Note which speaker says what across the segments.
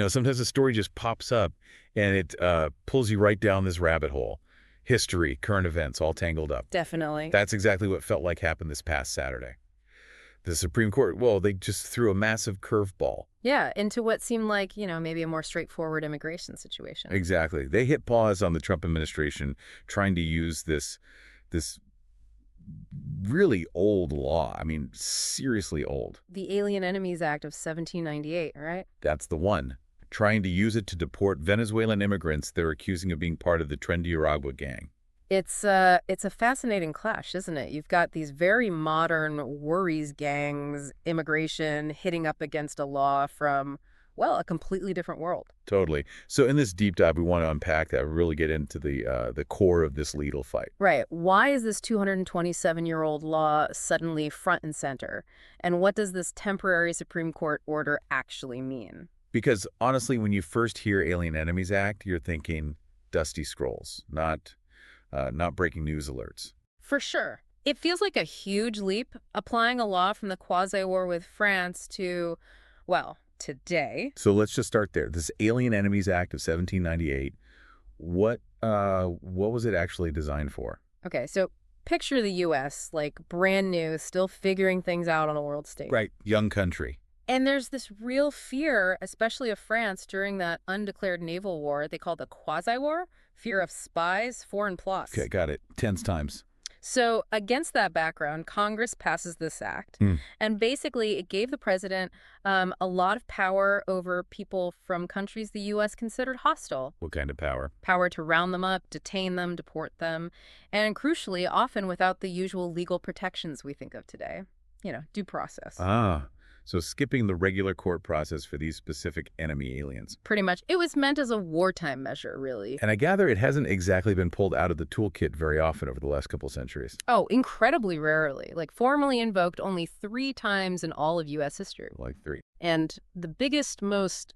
Speaker 1: Sometimes a story just pops up and it pulls you right down this rabbit hole. History, current events, all tangled up.
Speaker 2: Definitely.
Speaker 1: That's exactly what felt like happened this past Saturday. The Supreme Court, well, they just threw a massive curveball.
Speaker 2: Yeah, into what seemed like, maybe a more straightforward immigration situation.
Speaker 1: Exactly. They hit pause on the Trump administration trying to use this really old law. I mean, seriously old.
Speaker 2: The Alien Enemies Act of 1798, right?
Speaker 1: That's the one. Trying to use it to deport Venezuelan immigrants they're accusing of being part of the Tren-de-Aragua gang.
Speaker 2: It's a fascinating clash, isn't it? You've got these very modern worries gangs, immigration hitting up against a law from, well, a completely different world.
Speaker 1: Totally. So in this deep dive, we want to unpack that, really get into the core of this legal fight.
Speaker 2: Right. Why is this 227-year-old law suddenly front and center? And what does this temporary Supreme Court order actually mean?
Speaker 1: Because honestly, when you first hear Alien Enemies Act, you're thinking dusty scrolls, not breaking news alerts.
Speaker 2: For sure. It feels like a huge leap, applying a law from the quasi-war with France to, well, today.
Speaker 1: So let's just start there. This Alien Enemies Act of 1798, what was it actually designed for?
Speaker 2: Okay, so picture the U.S., like brand new, still figuring things out on a world stage.
Speaker 1: Right, young country.
Speaker 2: And there's this real fear, especially of France, during that undeclared naval war they call the quasi-war, fear of spies, foreign plots.
Speaker 1: Okay, got it. Tense times.
Speaker 2: So against that background, Congress passes this act. And basically, it gave the president a lot of power over people from countries the U.S. considered hostile.
Speaker 1: What kind of power?
Speaker 2: Power to round them up, detain them, deport them, and crucially, often without the usual legal protections we think of today. Due process.
Speaker 1: So skipping the regular court process for these specific enemy aliens.
Speaker 2: Pretty much. It was meant as a wartime measure, really.
Speaker 1: And I gather it hasn't exactly been pulled out of the toolkit very often over the last couple centuries.
Speaker 2: Oh, incredibly rarely. Like formally invoked only 3 times in all of U.S. history.
Speaker 1: Like 3.
Speaker 2: And the biggest, most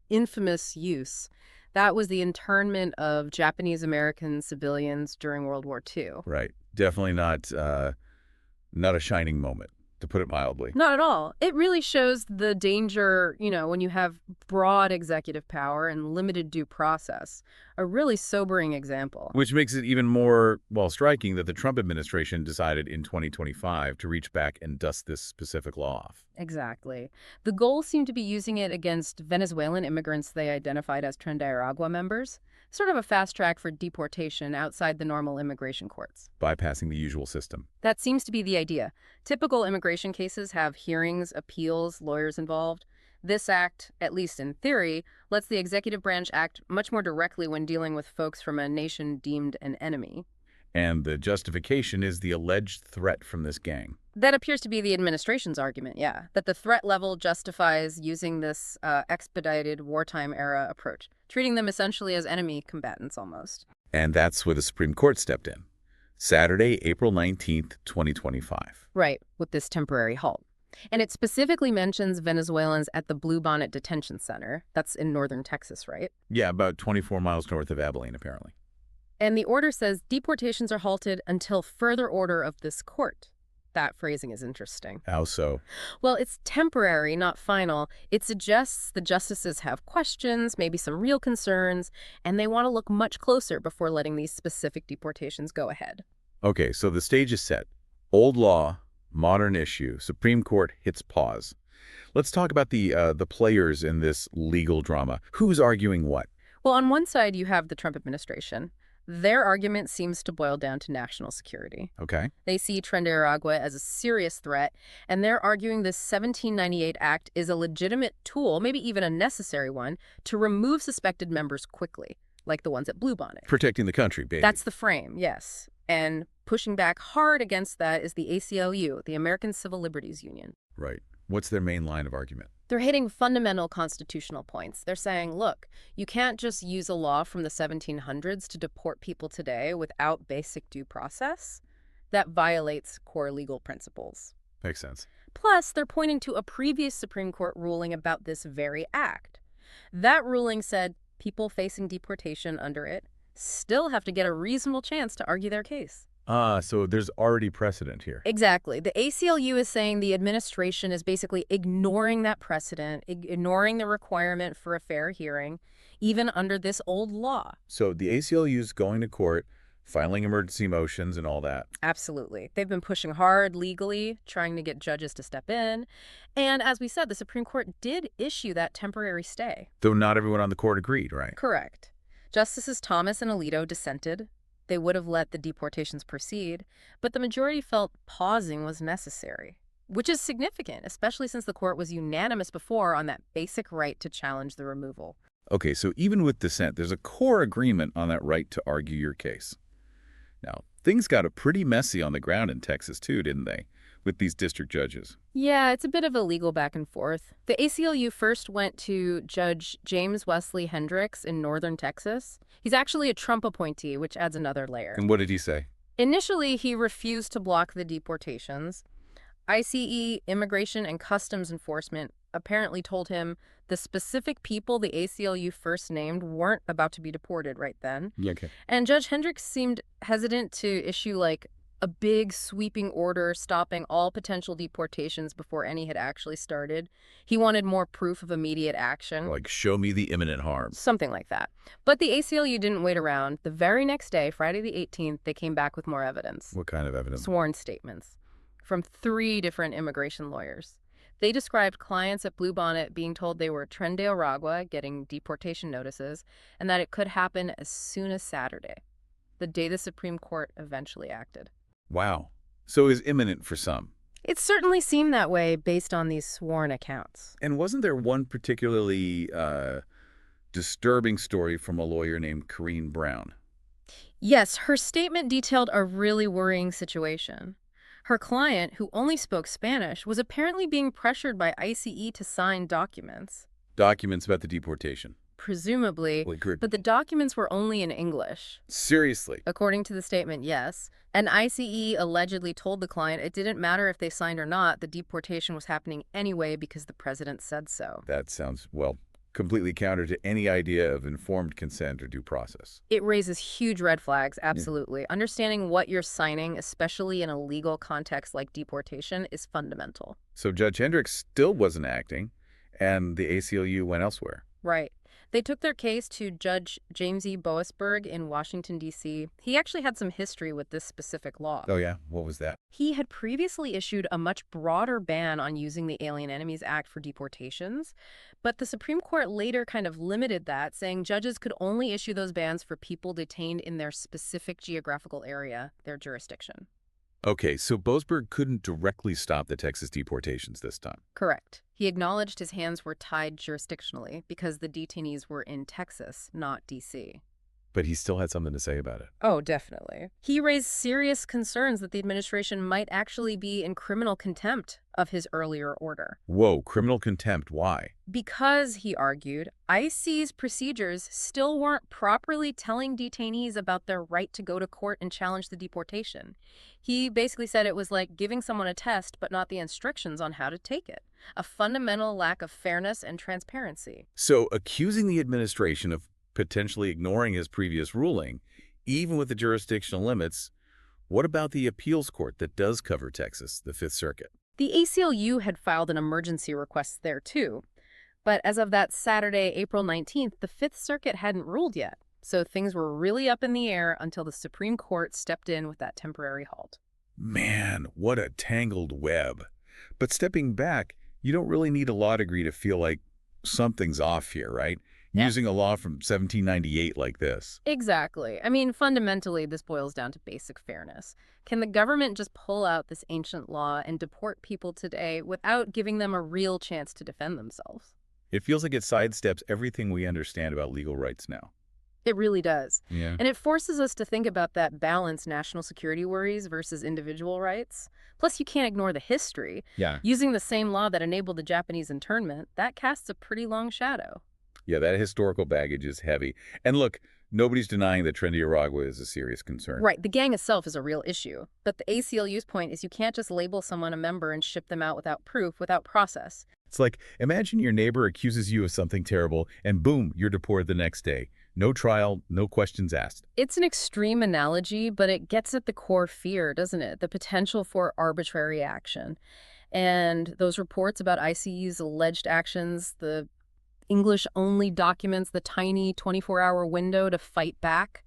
Speaker 2: infamous use, that was the internment of Japanese-American civilians during World War II.
Speaker 1: Right. Definitely not a shining moment, to put it mildly.
Speaker 2: Not at all. It really shows the danger, when you have broad executive power and limited due process. A really sobering example.
Speaker 1: Which makes it even more, striking that the Trump administration decided in 2025 to reach back and dust this specific law off.
Speaker 2: Exactly. The goal seemed to be using it against Venezuelan immigrants they identified as Tren-de-Aragua members. Sort of a fast track for deportation outside the normal immigration courts.
Speaker 1: Bypassing the usual system.
Speaker 2: That seems to be the idea. Typical immigration cases have hearings, appeals, lawyers involved. This act, at least in theory, lets the executive branch act much more directly when dealing with folks from a nation deemed an enemy.
Speaker 1: And the justification is the alleged threat from this gang.
Speaker 2: That appears to be the administration's argument, yeah, that the threat level justifies using this expedited wartime-era approach, treating them essentially as enemy combatants almost.
Speaker 1: And that's where the Supreme Court stepped in. Saturday, April 19th, 2025.
Speaker 2: Right, with this temporary halt. And it specifically mentions Venezuelans at the Bluebonnet Detention Center. That's in northern Texas, right?
Speaker 1: Yeah, about 24 miles north of Abilene, apparently.
Speaker 2: And the order says deportations are halted until further order of this court. That phrasing is interesting.
Speaker 1: How so?
Speaker 2: Well, it's temporary, not final. It suggests the justices have questions, maybe some real concerns, and they want to look much closer before letting these specific deportations go ahead.
Speaker 1: Okay, so the stage is set. Old law, modern issue. Supreme Court hits pause. Let's talk about the players in this legal drama. Who's arguing what?
Speaker 2: Well, on one side, you have the Trump administration. Their argument seems to boil down to national security.
Speaker 1: Okay.
Speaker 2: They see Tren-de-Aragua as a serious threat, and they're arguing this 1798 act is a legitimate tool, maybe even a necessary one, to remove suspected members quickly, like the ones at Bluebonnet.
Speaker 1: Protecting the country, baby.
Speaker 2: That's the frame, yes. And pushing back hard against that is the ACLU, the American Civil Liberties Union.
Speaker 1: Right. What's their main line of argument?
Speaker 2: They're hitting fundamental constitutional points. They're saying, look, you can't just use a law from the 1700s to deport people today without basic due process. That violates core legal principles.
Speaker 1: Makes sense.
Speaker 2: Plus, they're pointing to a previous Supreme Court ruling about this very act. That ruling said people facing deportation under it still have to get a reasonable chance to argue their case.
Speaker 1: Ah, so there's already precedent here.
Speaker 2: Exactly. The ACLU is saying the administration is basically ignoring that precedent, ignoring the requirement for a fair hearing, even under this old law.
Speaker 1: So the ACLU is going to court, filing emergency motions and all that.
Speaker 2: Absolutely. They've been pushing hard legally, trying to get judges to step in. And as we said, the Supreme Court did issue that temporary stay.
Speaker 1: Though not everyone on the court agreed, right?
Speaker 2: Correct. Justices Thomas and Alito dissented. They would have let the deportations proceed, but the majority felt pausing was necessary, which is significant, especially since the court was unanimous before on that basic right to challenge the removal.
Speaker 1: Okay, so even with dissent, there's a core agreement on that right to argue your case. Now, things got pretty messy on the ground in Texas too, didn't they, with these district judges?
Speaker 2: Yeah, it's a bit of a legal back and forth. The ACLU first went to Judge James Wesley Hendricks in northern Texas. He's actually a Trump appointee, which adds another layer.
Speaker 1: And what did he say?
Speaker 2: Initially, he refused to block the deportations. ICE, Immigration and Customs Enforcement, apparently told him the specific people the ACLU first named weren't about to be deported right then.
Speaker 1: Yeah, okay.
Speaker 2: And Judge Hendricks seemed hesitant to issue, like, a big sweeping order stopping all potential deportations before any had actually started. He wanted more proof of immediate action.
Speaker 1: Like, show me the imminent harm.
Speaker 2: Something like that. But the ACLU didn't wait around. The very next day, Friday the 18th, they came back with more evidence.
Speaker 1: What kind of evidence?
Speaker 2: Sworn statements from 3 different immigration lawyers. They described clients at Bluebonnet being told they were Tren de Aragua getting deportation notices and that it could happen as soon as Saturday, the day the Supreme Court eventually acted.
Speaker 1: Wow. So it was imminent for some.
Speaker 2: It certainly seemed that way based on these sworn accounts.
Speaker 1: And wasn't there one particularly disturbing story from a lawyer named Corrine Brown?
Speaker 2: Yes, her statement detailed a really worrying situation. Her client, who only spoke Spanish, was apparently being pressured by ICE to sign documents.
Speaker 1: Documents about the deportation.
Speaker 2: Presumably,
Speaker 1: Like,
Speaker 2: but the documents were only in English.
Speaker 1: seriously?
Speaker 2: According to the statement, yes. And ICE allegedly told the client it didn't matter if they signed or not, the deportation was happening anyway because the president said so.
Speaker 1: That sounds, well, completely counter to any idea of informed consent or due process.
Speaker 2: It raises huge red flags, absolutely. Understanding what you're signing, especially in a legal context like deportation, is fundamental.
Speaker 1: So Judge Hendricks still wasn't acting, and the ACLU went elsewhere.
Speaker 2: Right. They took their case to Judge James E. Boasberg in Washington, D.C. He actually had some history with this specific law.
Speaker 1: Oh, yeah? What was that?
Speaker 2: He had previously issued a much broader ban on using the Alien Enemies Act for deportations, but the Supreme Court later kind of limited that, saying judges could only issue those bans for people detained in their specific geographical area, their jurisdiction.
Speaker 1: Okay, so Boasberg couldn't directly stop the Texas deportations this time.
Speaker 2: Correct. He acknowledged his hands were tied jurisdictionally because the detainees were in Texas, not D.C.
Speaker 1: But he still had something to say about it.
Speaker 2: Oh, definitely. He raised serious concerns that the administration might actually be in criminal contempt of his earlier order.
Speaker 1: Whoa, criminal contempt, why?
Speaker 2: Because, he argued, ICE's procedures still weren't properly telling detainees about their right to go to court and challenge the deportation. He basically said it was like giving someone a test but not the instructions on how to take it. A fundamental lack of fairness and transparency.
Speaker 1: So accusing the administration of potentially ignoring his previous ruling, even with the jurisdictional limits, what about the appeals court that does cover Texas, the Fifth Circuit?
Speaker 2: The ACLU had filed an emergency request there too. But as of that Saturday, April 19th, the Fifth Circuit hadn't ruled yet. So things were really up in the air until the Supreme Court stepped in with that temporary halt.
Speaker 1: Man, what a tangled web. But stepping back, you don't really need a law degree to feel like something's off here, right?
Speaker 2: Yeah.
Speaker 1: Using a law from 1798 like this.
Speaker 2: Exactly. I mean, fundamentally, this boils down to basic fairness. Can the government just pull out this ancient law and deport people today without giving them a real chance to defend themselves?
Speaker 1: It feels like it sidesteps everything we understand about legal rights now.
Speaker 2: It really does.
Speaker 1: Yeah.
Speaker 2: And it forces us to think about that balance, national security worries versus individual rights. Plus, you can't ignore the history.
Speaker 1: Yeah.
Speaker 2: Using the same law that enabled the Japanese internment, that casts a pretty long shadow.
Speaker 1: Yeah, that historical baggage is heavy. And look, nobody's denying that Tren de Aragua is a serious concern.
Speaker 2: Right, the gang itself is a real issue. But the ACLU's point is you can't just label someone a member and ship them out without proof, without process.
Speaker 1: It's like, imagine your neighbor accuses you of something terrible, and boom, you're deported the next day. No trial, no questions asked.
Speaker 2: It's an extreme analogy, but it gets at the core fear, doesn't it? The potential for arbitrary action. And those reports about ICE's alleged actions, the English-only documents, the tiny 24-hour window to fight back,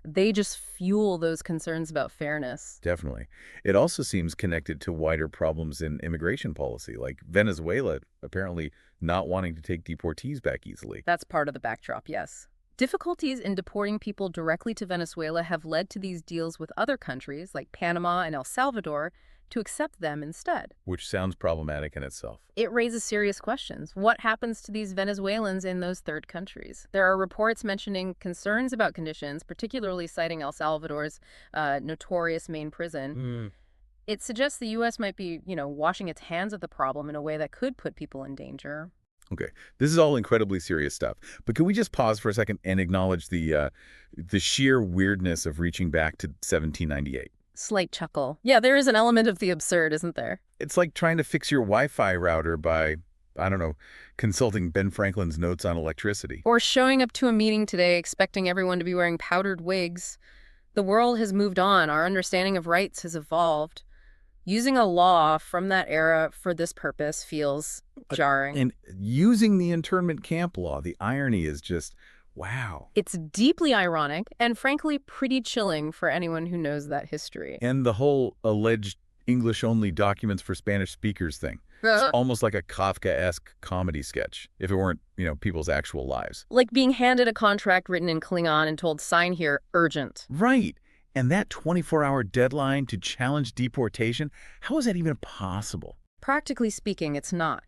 Speaker 2: they just fuel those concerns about fairness.
Speaker 1: Definitely. It also seems connected to wider problems in immigration policy, like Venezuela apparently not wanting to take deportees back easily.
Speaker 2: That's part of the backdrop, yes. Difficulties in deporting people directly to Venezuela have led to these deals with other countries, like Panama and El Salvador, to accept them instead.
Speaker 1: Which sounds problematic in itself.
Speaker 2: It raises serious questions. What happens to these Venezuelans in those third countries? There are reports mentioning concerns about conditions, particularly citing El Salvador's notorious main prison. It suggests the U.S. might be, washing its hands of the problem in a way that could put people in danger.
Speaker 1: Okay, this is all incredibly serious stuff. But can we just pause for a second and acknowledge the sheer weirdness of reaching back to 1798?
Speaker 2: Slight chuckle. Yeah, there is an element of the absurd, isn't there?
Speaker 1: It's like trying to fix your Wi-Fi router by, I don't know, consulting Ben Franklin's notes on electricity.
Speaker 2: Or showing up to a meeting today expecting everyone to be wearing powdered wigs. The world has moved on. Our understanding of rights has evolved. Using a law from that era for this purpose feels jarring.
Speaker 1: And using the internment camp law, the irony is just, wow.
Speaker 2: It's deeply ironic and frankly pretty chilling for anyone who knows that history.
Speaker 1: And the whole alleged English-only documents for Spanish speakers thing. It's almost like a Kafka-esque comedy sketch, if it weren't, people's actual lives.
Speaker 2: Like being handed a contract written in Klingon and told, sign here, urgent.
Speaker 1: Right. And that 24-hour deadline to challenge deportation, how is that even possible?
Speaker 2: Practically speaking, it's not.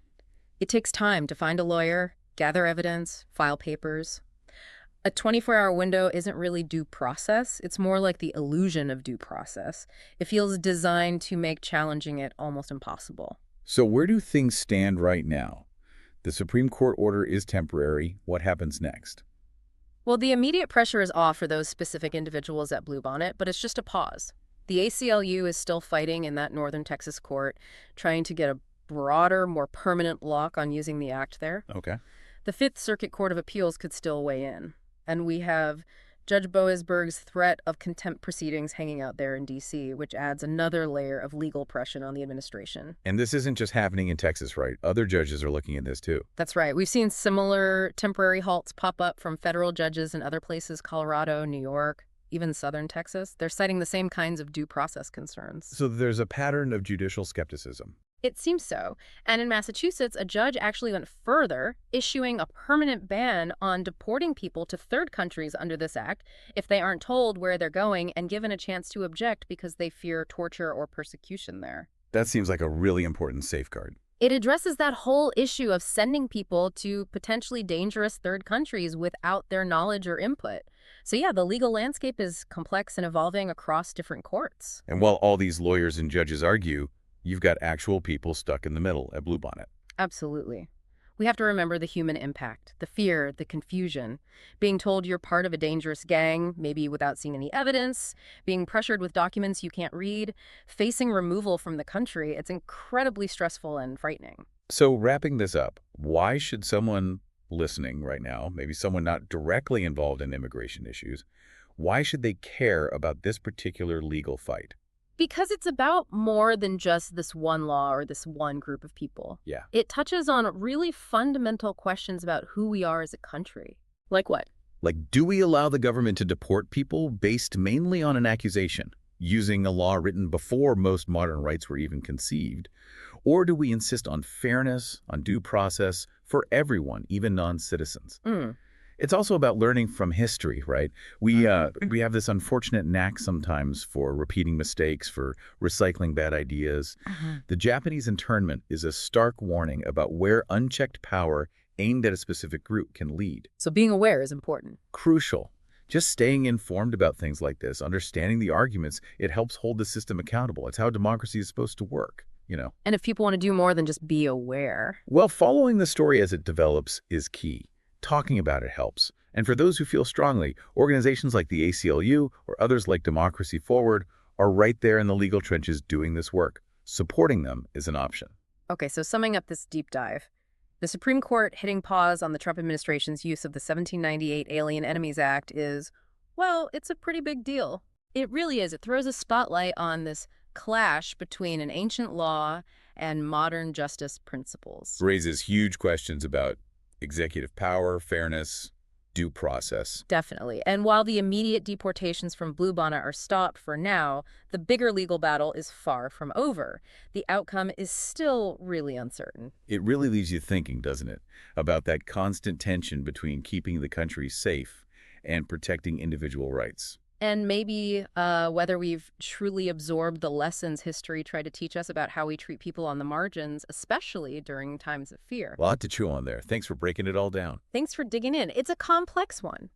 Speaker 2: It takes time to find a lawyer, gather evidence, file papers. A 24-hour window isn't really due process. It's more like the illusion of due process. It feels designed to make challenging it almost impossible.
Speaker 1: So where do things stand right now? The Supreme Court order is temporary. What happens next?
Speaker 2: Well, the immediate pressure is off for those specific individuals at Bluebonnet, but it's just a pause. The ACLU is still fighting in that northern Texas court, trying to get a broader, more permanent lock on using the act there.
Speaker 1: Okay.
Speaker 2: The Fifth Circuit Court of Appeals could still weigh in. And we have Judge Boasberg's threat of contempt proceedings hanging out there in D.C., which adds another layer of legal pressure on the administration.
Speaker 1: And this isn't just happening in Texas, right? Other judges are looking at this, too.
Speaker 2: That's right. We've seen similar temporary halts pop up from federal judges in other places, Colorado, New York, even southern Texas. They're citing the same kinds of due process concerns.
Speaker 1: So there's a pattern of judicial skepticism.
Speaker 2: It seems so. And in Massachusetts, a judge actually went further, issuing a permanent ban on deporting people to third countries under this act if they aren't told where they're going and given a chance to object because they fear torture or persecution there.
Speaker 1: That seems like a really important safeguard.
Speaker 2: It addresses that whole issue of sending people to potentially dangerous third countries without their knowledge or input. So yeah, the legal landscape is complex and evolving across different courts.
Speaker 1: And while all these lawyers and judges argue, you've got actual people stuck in the middle at Bluebonnet.
Speaker 2: Absolutely. We have to remember the human impact, the fear, the confusion, being told you're part of a dangerous gang, maybe without seeing any evidence, being pressured with documents you can't read, facing removal from the country. It's incredibly stressful and frightening.
Speaker 1: So wrapping this up, why should someone listening right now, maybe someone not directly involved in immigration issues, why should they care about this particular legal fight?
Speaker 2: Because it's about more than just this one law or this one group of people.
Speaker 1: Yeah.
Speaker 2: It touches on really fundamental questions about who we are as a country. Like what?
Speaker 1: Like, do we allow the government to deport people based mainly on an accusation, using a law written before most modern rights were even conceived? Or do we insist on fairness, on due process for everyone, even non-citizens? It's also about learning from history, right? We have this unfortunate knack sometimes for repeating mistakes, for recycling bad ideas. The Japanese internment is a stark warning about where unchecked power aimed at a specific group can lead.
Speaker 2: So being aware is important.
Speaker 1: Crucial. Just staying informed about things like this, understanding the arguments, it helps hold the system accountable. It's how democracy is supposed to work,
Speaker 2: And if people want to do more than just be aware.
Speaker 1: Well, following the story as it develops is key. Talking about it helps. And for those who feel strongly, organizations like the ACLU or others like Democracy Forward are right there in the legal trenches doing this work. Supporting them is an option.
Speaker 2: Okay, so summing up this deep dive, The Supreme Court hitting pause on the Trump administration's use of the 1798 Alien Enemies Act is, well, it's a pretty big deal. It really is. It throws a spotlight on this clash between an ancient law and modern justice principles.
Speaker 1: Raises huge questions about executive power, fairness, due process.
Speaker 2: Definitely. And while the immediate deportations from Bluebonnet are stopped for now, the bigger legal battle is far from over. The outcome is still really uncertain.
Speaker 1: It really leaves you thinking, doesn't it, about that constant tension between keeping the country safe and protecting individual rights.
Speaker 2: And maybe whether we've truly absorbed the lessons history tried to teach us about how we treat people on the margins, especially during times of fear.
Speaker 1: A lot to chew on there. Thanks for breaking it all down.
Speaker 2: Thanks for digging in. It's a complex one.